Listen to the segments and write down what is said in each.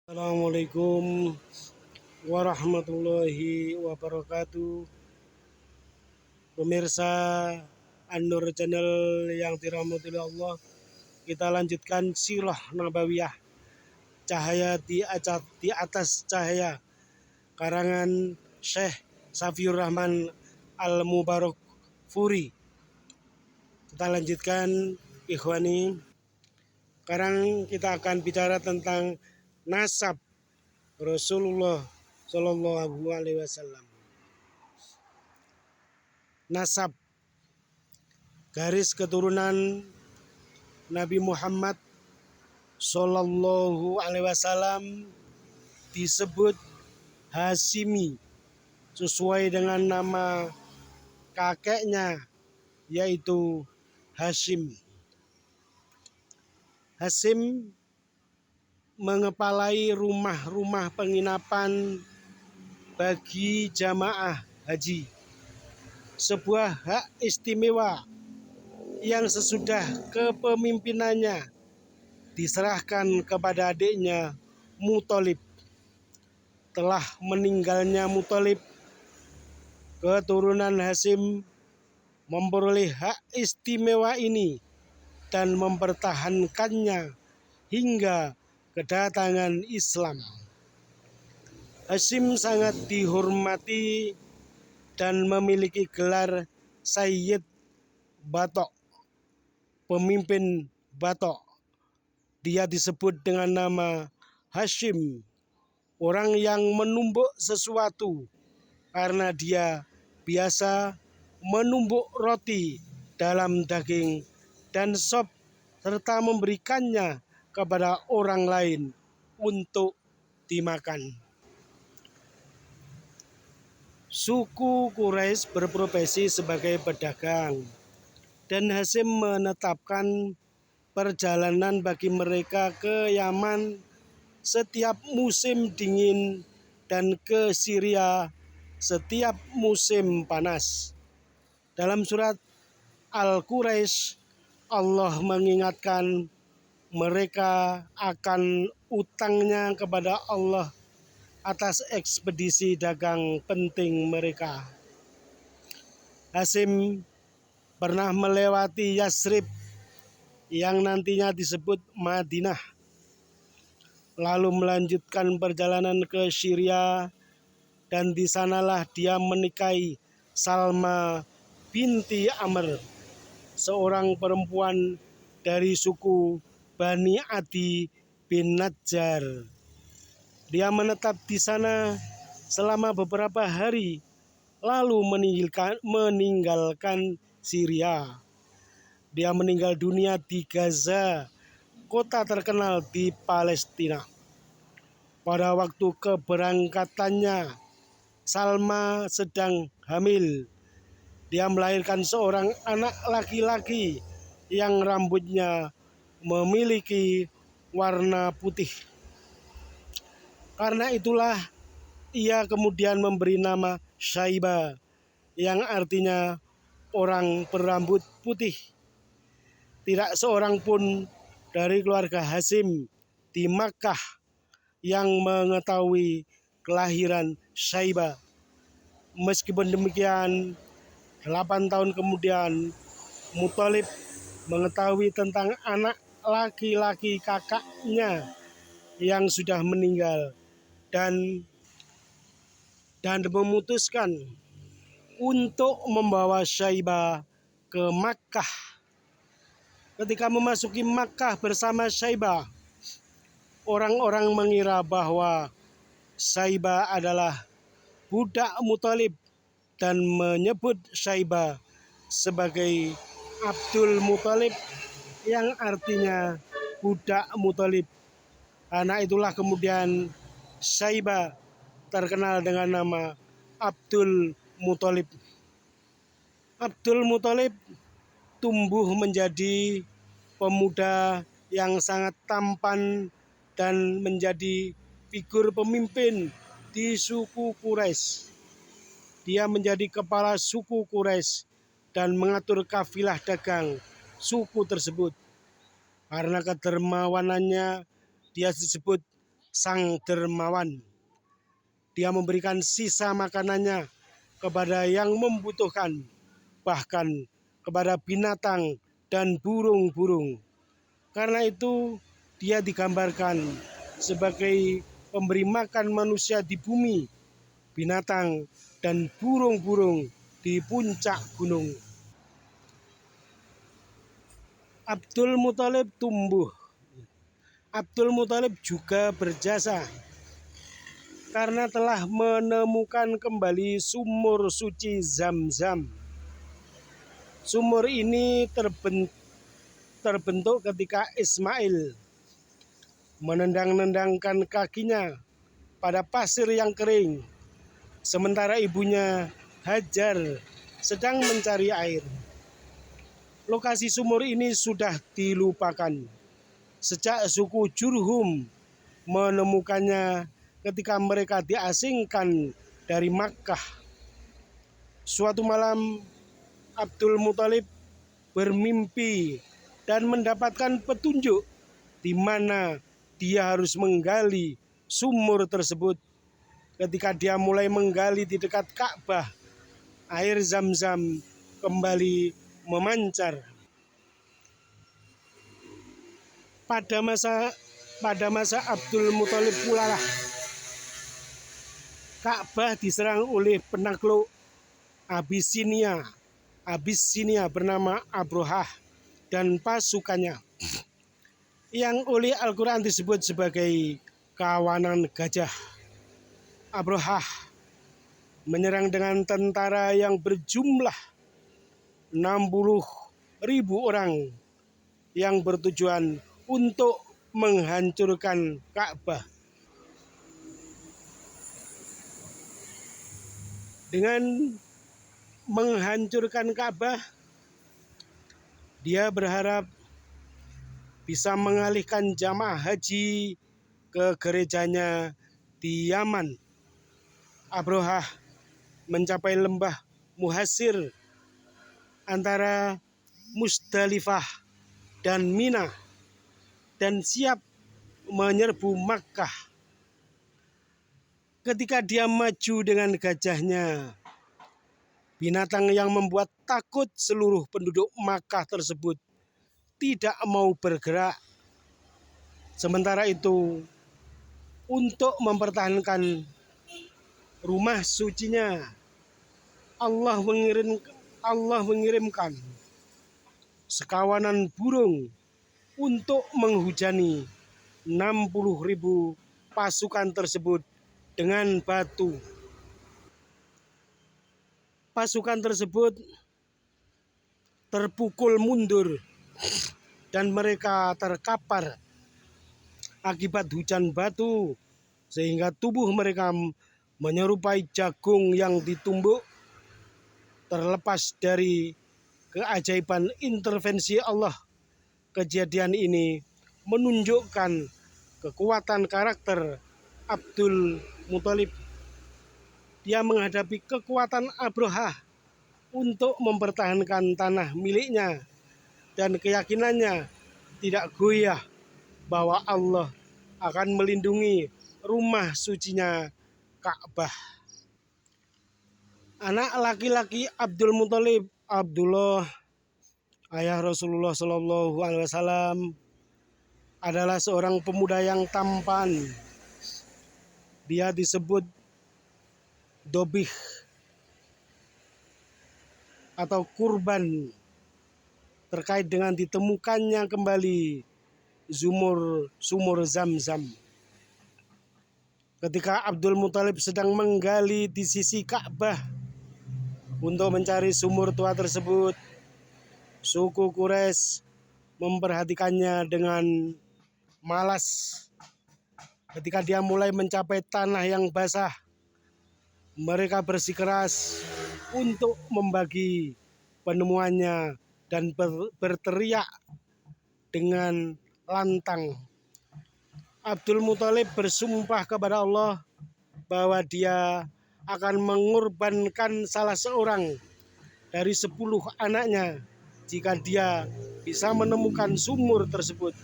Assalamualaikum warahmatullahi wabarakatuh. Pemirsa An-Nur Channel yang dirahmati oleh Allah, kita lanjutkan Sirah Nabawiyah, Cahaya di atas Cahaya, karangan Syekh Safiur Rahman Al-Mubarak Furi. Kita lanjutkan, ikhwani. Sekarang kita akan bicara tentang nasab Rasulullah Shallallahu Alaihi Wasallam. Nasab, garis keturunan Nabi Muhammad Shallallahu Alaihi Wasallam disebut Hashimi sesuai dengan nama kakeknya, yaitu Hashim. Hashim mengepalai rumah-rumah penginapan bagi jamaah haji, sebuah hak istimewa yang sesudah kepemimpinannya diserahkan kepada adiknya Muthalib. Telah meninggalnya Muthalib, keturunan Hashim memperoleh hak istimewa ini dan mempertahankannya hingga kedatangan Islam. Hashim sangat dihormati dan memiliki gelar Sayyid Batok, pemimpin Batok. Dia disebut dengan nama Hashim, orang yang menumbuk sesuatu, karena dia biasa menumbuk roti dalam daging dan sop serta memberikannya kepada orang lain untuk dimakan. Suku Quraisy berprofesi sebagai pedagang, dan Hashim menetapkan perjalanan bagi mereka ke Yaman setiap musim dingin dan ke Syria setiap musim panas. Dalam surat Al-Quraisy, Allah mengingatkan mereka akan utangnya kepada Allah atas ekspedisi dagang penting mereka. Hashim pernah melewati Yasrib yang nantinya disebut Madinah, lalu melanjutkan perjalanan ke Syria, dan di sanalah dia menikahi Salma binti Amr, seorang perempuan dari suku Bani Adi bin Najjar. Dia menetap di sana selama beberapa hari, lalu meninggalkan Syria. Dia meninggal dunia di Gaza, kota terkenal di Palestina. Pada waktu keberangkatannya, Salma sedang hamil. Dia melahirkan seorang anak laki-laki yang rambutnya memiliki warna putih. Karena itulah ia kemudian memberi nama Syaiba, yang artinya orang berambut putih. Tidak seorang pun dari keluarga Hashim di Makkah yang mengetahui kelahiran Syaiba. Meskipun demikian, 8 tahun kemudian Muthalib mengetahui tentang anak laki-laki kakaknya yang sudah meninggal dan memutuskan untuk membawa Syaiba ke Makkah. Ketika memasuki Makkah bersama Syaiba, orang-orang mengira bahwa Syaiba adalah budak Muthalib dan menyebut Syaiba sebagai Abdul Muthalib, yang artinya budak Muthalib. Karena itulah kemudian Syaiba terkenal dengan nama Abdul Muthalib. Abdul Muthalib tumbuh menjadi pemuda yang sangat tampan dan menjadi figur pemimpin di suku Quraisy. Dia menjadi kepala suku Quraisy dan mengatur kafilah dagang suku tersebut. Karena kedermawanannya, dia disebut sang dermawan. Dia memberikan sisa makanannya kepada yang membutuhkan, bahkan kepada binatang dan burung-burung. Karena itu dia digambarkan sebagai pemberi makan manusia di bumi, binatang dan burung-burung di puncak gunung. Abdul Muthalib tumbuh. Abdul Muthalib juga berjasa karena telah menemukan kembali sumur suci Zam-Zam. Sumur ini terbentuk ketika Ismail menendang-nendangkan kakinya pada pasir yang kering, sementara ibunya Hajar sedang mencari air. Lokasi sumur ini sudah dilupakan sejak suku Jurhum menemukannya ketika mereka diasingkan dari Makkah. Suatu malam Abdul Muthalib bermimpi dan mendapatkan petunjuk di mana dia harus menggali sumur tersebut. Ketika dia mulai menggali di dekat Ka'bah, air Zam-Zam kembali memancar. Pada masa Abdul Muthalib pula lah Ka'bah diserang oleh penakluk Abisinia bernama Abrahah dan pasukannya, yang oleh Al-Quran disebut sebagai kawanan gajah. Abrahah menyerang dengan tentara yang berjumlah 60.000 orang yang bertujuan untuk menghancurkan Ka'bah. Dengan menghancurkan Ka'bah, dia berharap bisa mengalihkan jamaah haji ke gerejanya di Yaman. Abrahah mencapai lembah Muhasir antara Musdalifah dan Mina dan siap menyerbu Makkah. Ketika dia maju dengan gajahnya, binatang yang membuat takut seluruh penduduk Makkah tersebut tidak mau bergerak. Sementara itu, untuk mempertahankan rumah sucinya, Allah mengirimkan sekawanan burung untuk menghujani 60.000 pasukan tersebut dengan batu. Pasukan tersebut terpukul mundur dan mereka terkapar akibat hujan batu, sehingga tubuh mereka menyerupai jagung yang ditumbuk. Terlepas dari keajaiban intervensi Allah, kejadian ini menunjukkan kekuatan karakter Abdul Muthalib. Dia menghadapi kekuatan Abrahah untuk mempertahankan tanah miliknya dan keyakinannya tidak goyah bahwa Allah akan melindungi rumah sucinya Ka'bah. Anak laki-laki Abdul Muthalib, Abdullah, ayah Rasulullah SAW, adalah seorang pemuda yang tampan. Dia disebut Dobih atau kurban terkait dengan ditemukannya kembali sumur Zam-Zam. Ketika Abdul Muthalib sedang menggali di sisi Ka'bah untuk mencari sumur tua tersebut, suku Quraisy memperhatikannya dengan malas. Ketika dia mulai mencapai tanah yang basah, mereka bersikeras untuk membagi penemuannya dan berteriak dengan lantang. Abdul Muthalib bersumpah kepada Allah bahwa dia akan mengorbankan salah seorang dari 10 anaknya jika dia bisa menemukan sumur tersebut.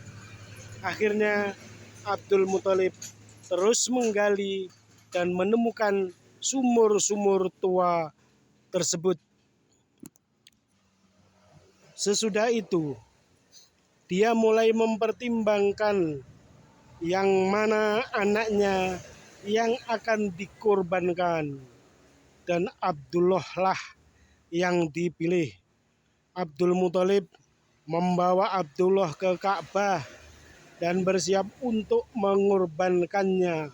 Akhirnya Abdul Muthalib terus menggali dan menemukan sumur-sumur tua tersebut. Sesudah itu, dia mulai mempertimbangkan yang mana anaknya yang akan dikorbankan, dan Abdullah lah yang dipilih. Abdul Muthalib membawa Abdullah ke Ka'bah dan bersiap untuk mengorbankannya.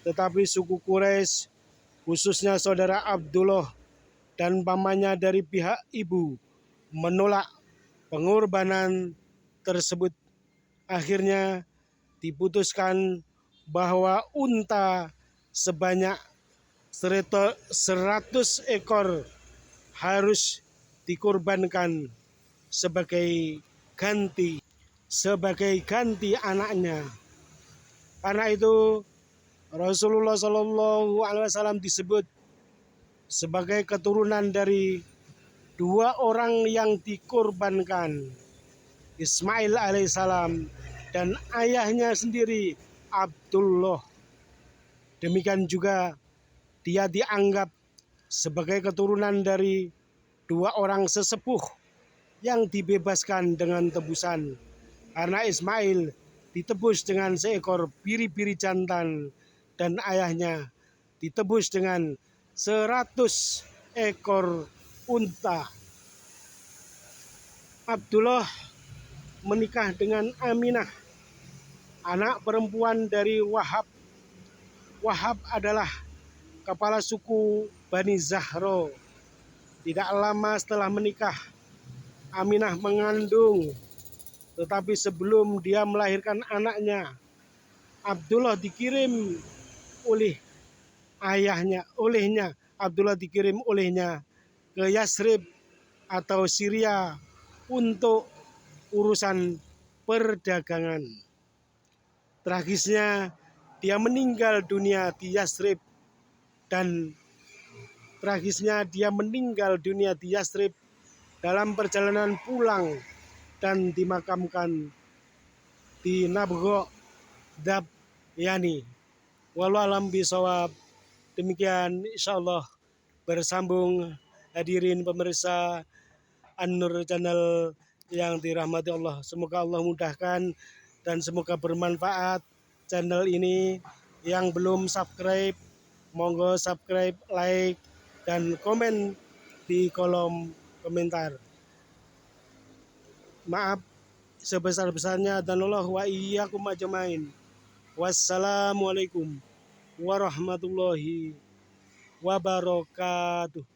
Tetapi suku Quraisy, khususnya saudara Abdullah dan pamannya dari pihak ibu, menolak pengorbanan tersebut. Akhirnya diputuskan bahwa unta sebanyak 100 ekor harus dikorbankan sebagai ganti anaknya. Karena itu Rasulullah Shallallahu Alaihi Wasallam disebut sebagai keturunan dari dua orang yang dikorbankan, Ismail alaihissalam dan ayahnya sendiri Abdullah. Demikian juga dia dianggap sebagai keturunan dari dua orang sesepuh yang dibebaskan dengan tebusan, karena Ismail ditebus dengan seekor biri-biri jantan dan ayahnya ditebus dengan 100 ekor unta. Abdullah menikah dengan Aminah, anak perempuan dari Wahab. Wahab adalah kepala suku Bani Zahro. Tidak lama setelah menikah, Aminah mengandung. Tetapi sebelum dia melahirkan anaknya, Abdullah dikirim olehnya ke Yasrib atau Syria untuk urusan perdagangan. Tragisnya, dia meninggal dunia di Yasrib dalam perjalanan pulang dan dimakamkan di Nabgho Dabyani. Wallahu a'lam bishawab. Demikian insyaallah bersambung hadirin pemirsa An-Nur Channel yang dirahmati Allah. Semoga Allah mudahkan dan semoga bermanfaat channel ini. Yang belum subscribe, monggo subscribe, like, dan komen di kolom komentar. Maaf sebesar-besarnya, dan Allah wa iyyakum ajmain. Wassalamualaikum warahmatullahi wabarakatuh.